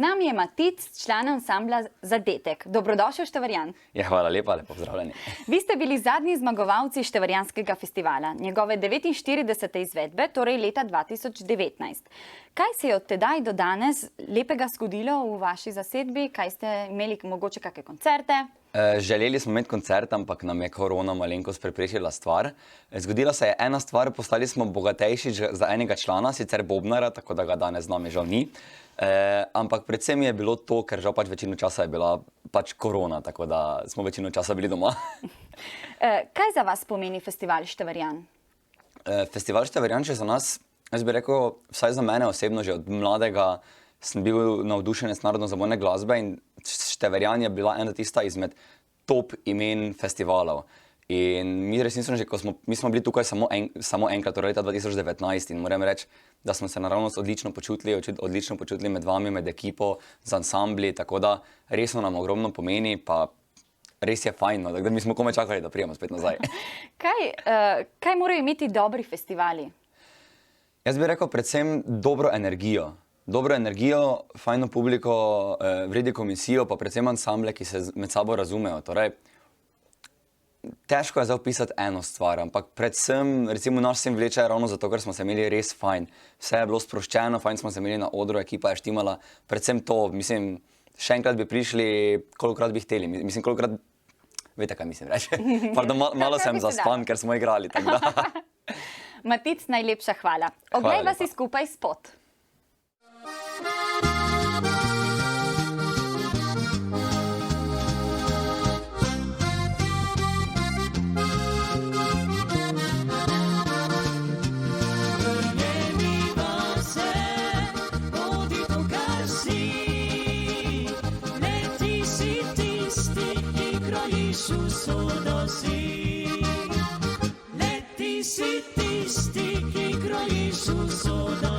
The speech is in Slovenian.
nami je Matic, član ansambla Zadetek. Dobrodošel, Števarjan. Ja, hvala lepa, lepo pozdravljeni. Vi ste bili zadnji zmagovalci Števarjanskega festivala, njegove 49. izvedbe, torej leta 2019. Kaj se je od tedaj do danes lepega zgodilo v vaši zasedbi? Kaj ste imeli mogoče kakšne koncerte? Želeli smo imeti koncert, ampak nam je korona malenkost preprečila stvar. Zgodila se je ena stvar, postali smo bogatejši za enega člana, sicer Bobnara, tako da ga danes z nami žal ni. Ampak predvsem je bilo to, ker žal večino časa je bila korona, tako da smo večino časa bili doma. Kaj za vas pomeni festival Števarjan? Festival Števarjan je za nas, jaz bi rekel, vsaj za mene osebno, že od mladega sem bil navdušenec narodno-zabojne glasbe in Števarjan je bila ena tista izmed top imen festivalov. In mi resnično, že ko smo bili tukaj samo enkrat, torej leta 2019, in moram reči, da smo se naravnost odlično počutili med vami, med ekipo, z ansambli, tako da resno nam ogromno pomeni, pa res je fajn, no, da mi smo komaj čakali, da prijemo spet nazaj. Kaj morajo imeti dobri festivali? Jaz bi rekel predvsem dobro energijo. Dobro energijo, fajno publiko, vredi komisijo, pa predvsem ansamble, ki se med sabo razumejo. Torej, težko je zdaj opisati eno stvar, ampak predvsem, recimo, nas sem vleče ravno zato, ker smo se imeli res fajn. Vse je bilo sproščeno, fajn smo se imeli na odru, ekipa je štimala. Predvsem to, mislim, še enkrat bi prišli, kolikokrat bi hteli. Mislim, kolikokrat, veste, kaj mislim reči. Pardon, malo sem zaspan, ker smo igrali. Matic, najlepša hvala. Oglejva si skupaj spot. Leti si tisti, ki krojiš usodo.